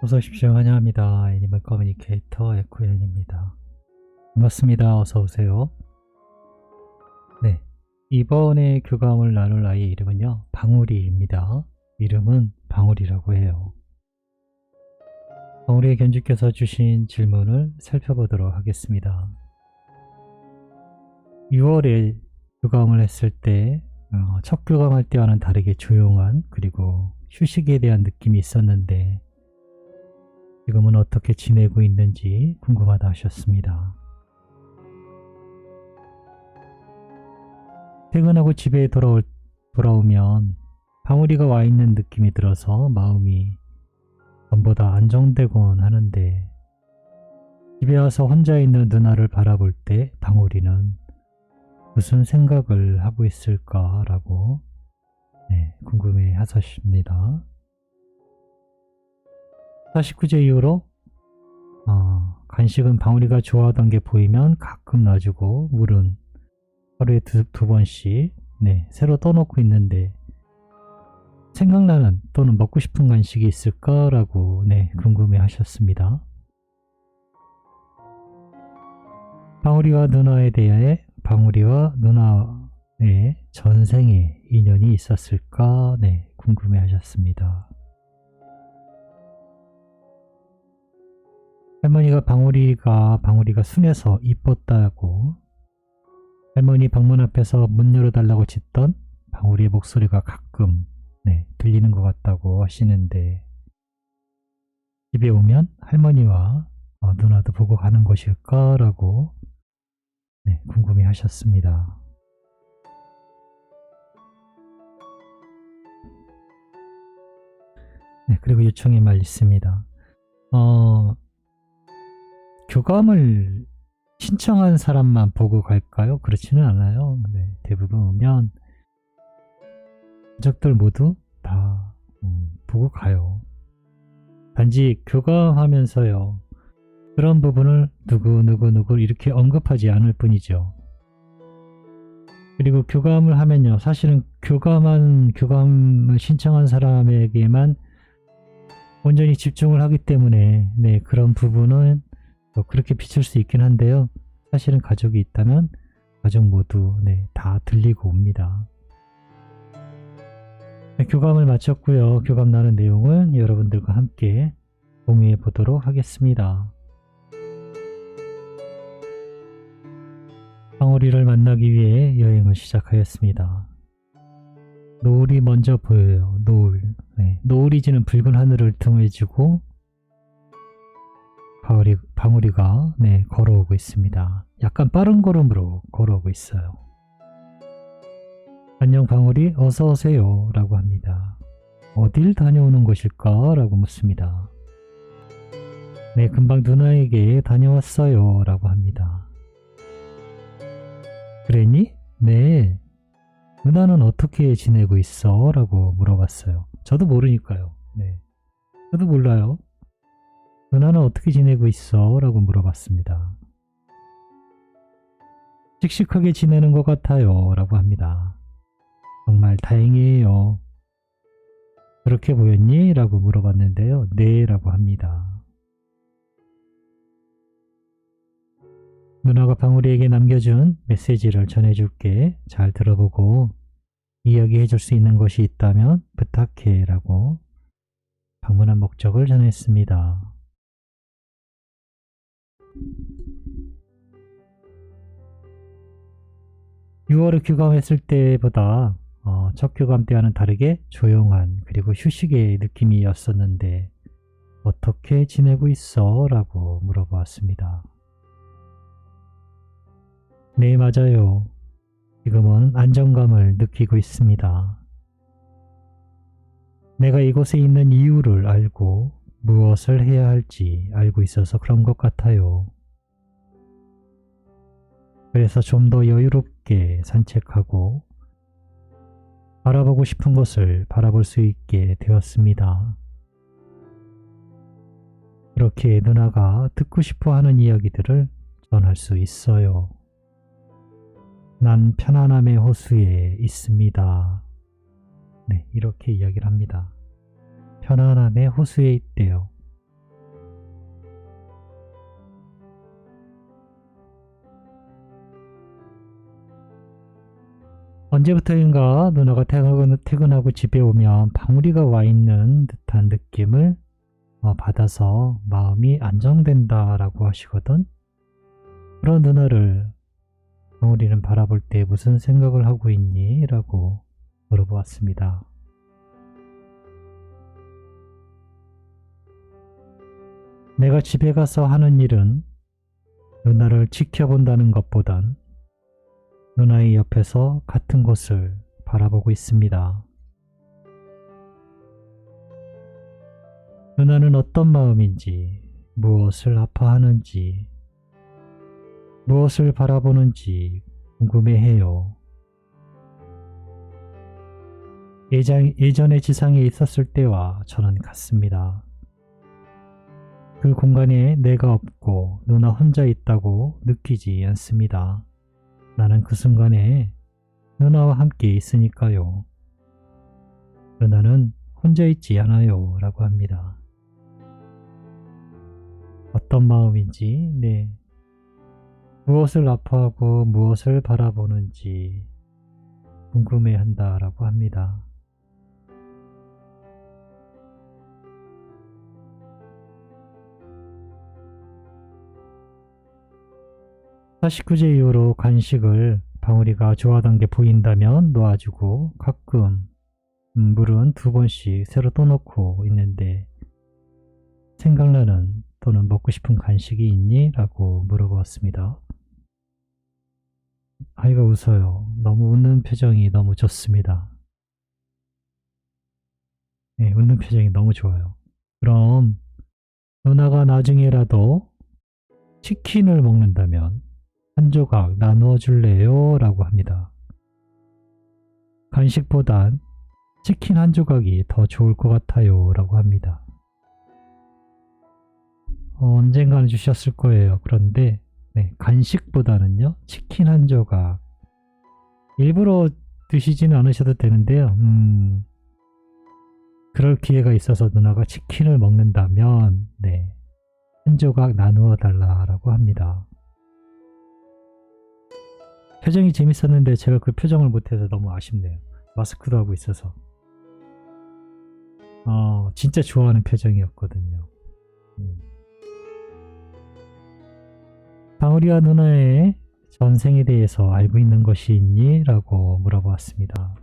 어서 오십시오. 환영합니다. 애니멀 커뮤니케이터 에코현입니다. 반갑습니다. 어서 오세요. 네, 이번에 교감을 나눌 아이의 이름은요, 방울이입니다. 이름은 방울이라고 해요. 방울이의 견주께서 주신 질문을 살펴보도록 하겠습니다. 6월에 교감을 했을 때 첫 교감할 때와는 다르게 조용한 그리고 휴식에 대한 느낌이 있었는데 지금은 어떻게 지내고 있는지 궁금하다 하셨습니다. 퇴근하고 집에 돌아오면 방울이가 와 있는 느낌이 들어서 마음이 전보다 안정되곤 하는데 집에 와서 혼자 있는 누나를 바라볼 때 방울이는 무슨 생각을 하고 있을까라고 궁금해 하셨습니다. 49제 이후로 간식은 방울이가 좋아하던 게 보이면 가끔 놔주고 물은 하루에 두 번씩 새로 떠놓고 있는데 생각나는 또는 먹고 싶은 간식이 있을까라고 궁금해 하셨습니다. 방울이와 누나에 대해 방울이와 누나의 전생에 인연이 있었을까 궁금해 하셨습니다. 할머니가 방울이가 순해서 이뻤다고 할머니 방문 앞에서 문 열어달라고 짖던 방울이의 목소리가 가끔 들리는 것 같다고 하시는데 집에 오면 할머니와 누나도 보고 가는 것일까라고 궁금해 하셨습니다. 그리고 요청의 말 있습니다. 교감을 신청한 사람만 보고 갈까요? 그렇지는 않아요. 대부분 오면 가족들 모두 다 보고 가요. 단지 교감하면서요, 그런 부분을 누구 이렇게 언급하지 않을 뿐이죠. 그리고 교감을 하면요, 사실은 교감을 신청한 사람에게만 온전히 집중을 하기 때문에 그런 부분은 그렇게 비칠 수 있긴 한데요. 사실은 가족이 있다면 가족 모두 다 들리고 옵니다. 교감을 마쳤고요. 교감 나눈 내용은 여러분들과 함께 공유해 보도록 하겠습니다. 방울이를 만나기 위해 여행을 시작하였습니다. 노을이 먼저 보여요. 노을이 지는 붉은 하늘을 등에 지고 방울이가 걸어오고 있습니다. 약간 빠른 걸음으로 걸어오고 있어요. 안녕 방울이, 어서 오세요 라고 합니다. 어딜 다녀오는 것일까 라고 묻습니다. 금방 누나에게 다녀왔어요 라고 합니다. 그랬니? 네. 누나는 어떻게 지내고 있어? 라고 물어봤어요. 저도 모르니까요. 저도 몰라요. 누나는 어떻게 지내고 있어? 라고 물어봤습니다. 씩씩하게 지내는 것 같아요 라고 합니다. 정말 다행이에요. 그렇게 보였니? 라고 물어봤는데요. 네 라고 합니다. 누나가 방울이에게 남겨준 메시지를 전해줄게. 잘 들어보고 이야기해줄 수 있는 것이 있다면 부탁해 라고 방문한 목적을 전했습니다. (6월에) 교감했을 때보다 첫 교감 때와는 다르게 조용한 그리고 휴식의 느낌이었었는데 어떻게 지내고 있어? 라고 물어보았습니다. 네, 맞아요. 지금은 안정감을 느끼고 있습니다. 내가 이곳에 있는 이유를 알고 무엇을 해야 할지 알고 있어서 그런 것 같아요. 그래서 좀 더 여유롭게 산책하고 바라보고 싶은 것을 바라볼 수 있게 되었습니다. 그렇게 누나가 듣고 싶어 하는 이야기들을 전할 수 있어요. 난 편안함의 호수에 있습니다. 이렇게 이야기를 합니다. 편안함의 호수에 있대요. 언제부터인가 누나가 퇴근하고 집에 오면 방울이가 와 있는 듯한 느낌을 받아서 마음이 안정된다라고 하시거든. 그런 누나를 방울이는 바라볼 때 무슨 생각을 하고 있니? 라고 물어보았습니다. 내가 집에 가서 하는 일은 누나를 지켜본다는 것보단 누나의 옆에서 같은 곳을 바라보고 있습니다. 누나는 어떤 마음인지, 무엇을 아파하는지, 무엇을 바라보는지 궁금해해요. 예전에 지상에 있었을 때와 저는 같습니다. 그 공간에 내가 없고 누나 혼자 있다고 느끼지 않습니다. 나는 그 순간에 누나와 함께 있으니까요. 누나는 혼자 있지 않아요. 라고 합니다. 어떤 마음인지, 무엇을 아파하고 무엇을 바라보는지 궁금해한다 라고 합니다. (49제) 이후로 간식을 방울이가 좋아하던 게 보인다면 놓아주고 가끔 물은 2번씩 새로 떠놓고 있는데 생각나는 또는 먹고 싶은 간식이 있니? 라고 물어보았습니다. 아이가 웃어요. 너무 웃는 표정이 너무 좋습니다. 웃는 표정이 너무 좋아요. 그럼 누나가 나중에라도 치킨을 먹는다면 한 조각 나누어 줄래요? 라고 합니다. 간식보단 치킨 한 조각이 더 좋을 것 같아요. 라고 합니다. 언젠가는 주셨을 거예요. 그런데 간식보다는요, 치킨 한 조각. 일부러 드시지는 않으셔도 되는데요. 그럴 기회가 있어서 누나가 치킨을 먹는다면 한 조각 나누어 달라라고 합니다. 표정이 재밌었는데 제가 그 표정을 못해서 너무 아쉽네요. 마스크도 하고 있어서. 진짜 좋아하는 표정이었거든요. 방울이와 누나의 전생에 대해서 알고 있는 것이 있니? 라고 물어보았습니다.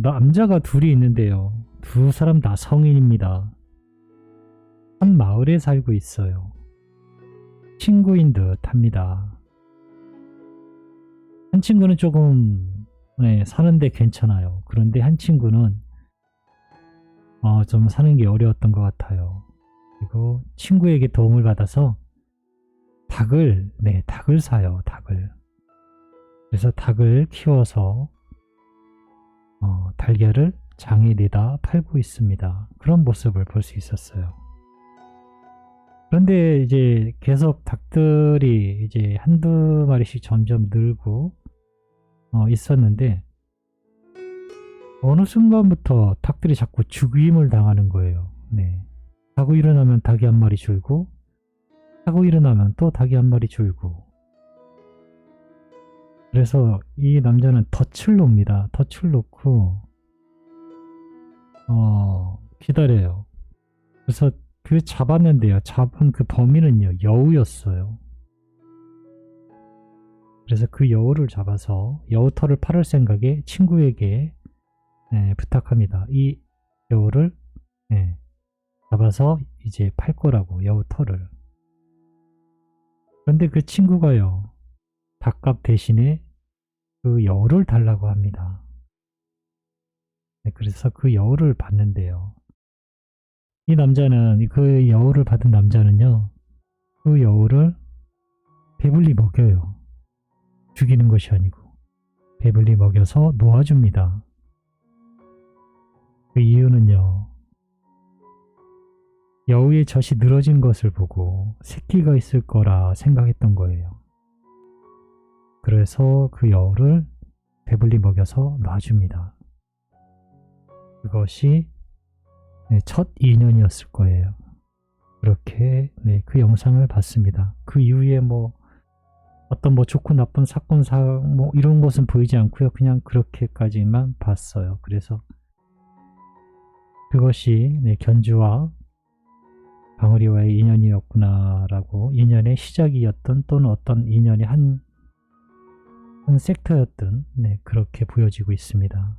남자가 둘이 있는데요. 두 사람 다 성인입니다. 한 마을에 살고 있어요. 친구인 듯 합니다. 한 친구는 조금 사는데 괜찮아요. 그런데 한 친구는 좀 사는 게 어려웠던 것 같아요. 그리고 친구에게 도움을 받아서 닭을 사요. 닭을. 그래서 닭을 키워서 달걀을 장에 내다 팔고 있습니다. 그런 모습을 볼 수 있었어요. 그런데 이제 계속 닭들이 이제 한두 마리씩 점점 늘고 있었는데 어느 순간부터 닭들이 자꾸 죽임을 당하는 거예요. 자고 일어나면 닭이 한 마리 줄고, 자고 일어나면 또 닭이 한 마리 줄고. 그래서 이 남자는 덫을 놓습니다. 덫을 놓고 기다려요. 그래서 잡았는데요. 잡은 그 범인은요, 여우였어요. 그래서 그 여우를 잡아서 여우털을 팔을 생각에 친구에게 부탁합니다. 이 여우를 잡아서 이제 팔 거라고, 여우털을. 그런데 그 친구가요, 닭값 대신에 그 여우를 달라고 합니다. 그래서 그 여우를 받는데요. 이 남자는, 그 여우를 받은 남자는요, 그 여우를 배불리 먹여요. 죽이는 것이 아니고 배불리 먹여서 놓아줍니다. 그 이유는요, 여우의 젖이 늘어진 것을 보고 새끼가 있을 거라 생각했던 거예요. 그래서 그 여우를 배불리 먹여서 놔줍니다. 그것이 첫 인연이었을 거예요. 그렇게 그 영상을 봤습니다. 그 이후에 어떤 뭐 좋고 나쁜 사건 뭐 이런 것은 보이지 않고요. 그냥 그렇게까지만 봤어요. 그래서 그것이 네, 견주와 방울이와의 인연이었구나라고, 인연의 시작이었던 또는 어떤 인연의 한 섹터였던, 네, 그렇게 보여지고 있습니다.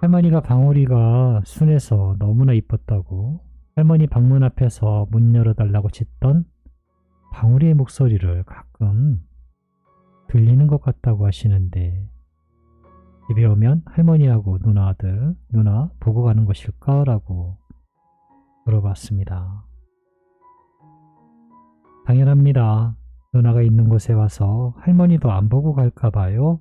할머니가 방울이가 순해서 너무나 이뻤다고 할머니 방문 앞에서 문 열어달라고 짖던 방울이의 목소리를 가끔 들리는 것 같다고 하시는데, 집에 오면 할머니하고 누나 보고 가는 것일까? 라고 물어봤습니다. 당연합니다. 누나가 있는 곳에 와서 할머니도 안 보고 갈까 봐요.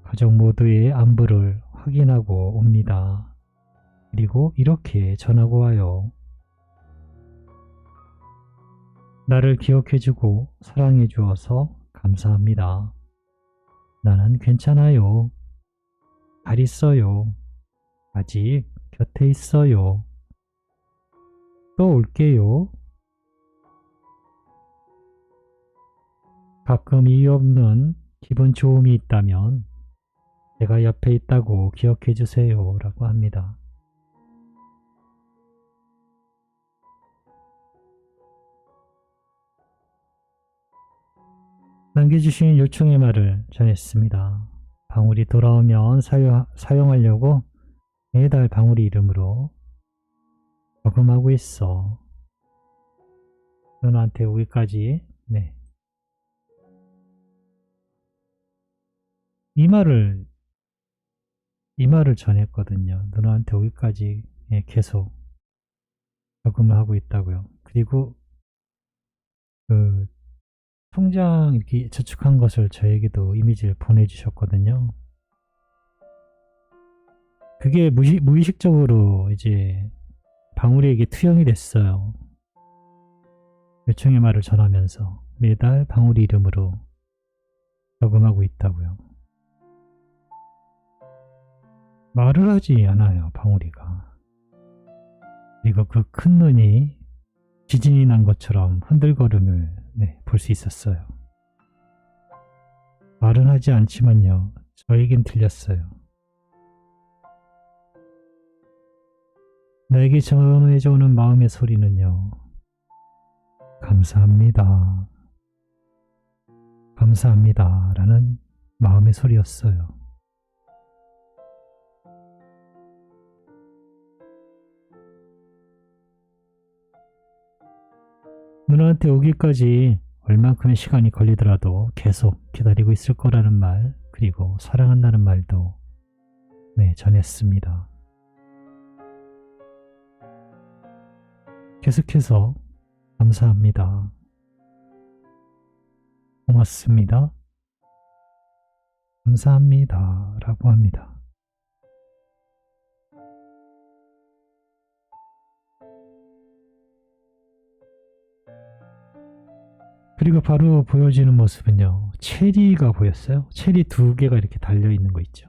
가족 모두의 안부를 확인하고 옵니다. 그리고 이렇게 전하고 와요. 나를 기억해주고 사랑해 주어서 감사합니다. 나는 괜찮아요. 잘 있어요. 아직 곁에 있어요. 또 올게요. 가끔 이유 없는 기분 좋음이 있다면 제가 옆에 있다고 기억해 주세요. 라고 합니다. 남겨주신 요청의 말을 전했습니다. 방울이 돌아오면 사용하려고 매달 방울이 이름으로 저금하고 있어. 누나한테 오기까지. 네. 이 말을 전했거든요. 누나한테 오기까지 계속 저금을 하고 있다고요. 그리고 그 통장 이렇게 저축한 것을 저에게도 이미지를 보내주셨거든요. 그게 무의식적으로 이제 방울이에게 투영이 됐어요. 요청의 말을 전하면서 매달 방울이 이름으로 저금하고 있다고요. 말을 하지 않아요, 방울이가. 그리고 그 큰 눈이 지진이 난 것처럼 흔들거림을 볼 수 있었어요. 말은 하지 않지만요, 저에겐 들렸어요. 나에게 전해져 오는 마음의 소리는요, 감사합니다. 감사합니다. 라는 마음의 소리였어요. 누나한테 오기까지 얼만큼의 시간이 걸리더라도 계속 기다리고 있을 거라는 말, 그리고 사랑한다는 말도 전했습니다. 계속해서 감사합니다. 고맙습니다. 감사합니다. 라고 합니다. 그리고 바로 보여지는 모습은요, 체리가 보였어요. 체리 2개가 이렇게 달려있는 거 있죠.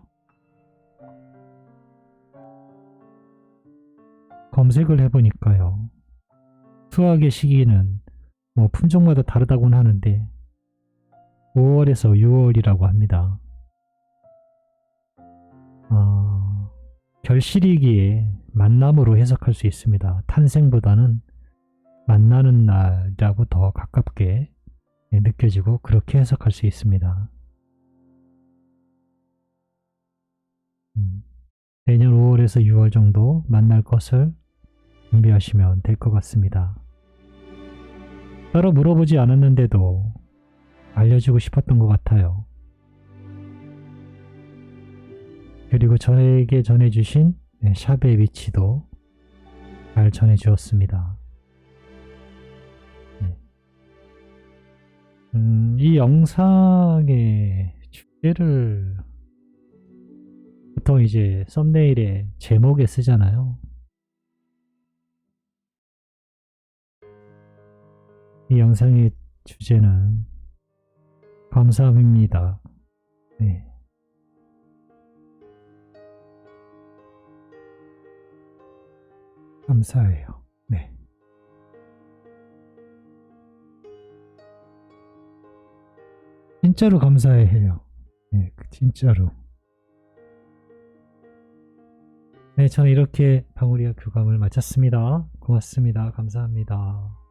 검색을 해보니까요, 수확의 시기는 뭐 품종마다 다르다고는 하는데 5월에서 6월이라고 합니다. 결실이기에 만남으로 해석할 수 있습니다. 탄생보다는 만나는 날이라고 더 가깝게 느껴지고 그렇게 해석할 수 있습니다. 내년 5월에서 6월 정도 만날 것을 준비하시면 될 것 같습니다. 따로 물어보지 않았는데도 알려주고 싶었던 것 같아요. 그리고 저에게 전해주신 샵의 위치도 잘 전해주었습니다. 이 영상의 주제를 보통 이제 썸네일에 제목에 쓰잖아요. 이 영상의 주제는 감사합니다. 감사해요. 네. 진짜로 감사해요. 네, 진짜로. 네, 저는 이렇게 방울이와 교감을 마쳤습니다. 고맙습니다. 감사합니다.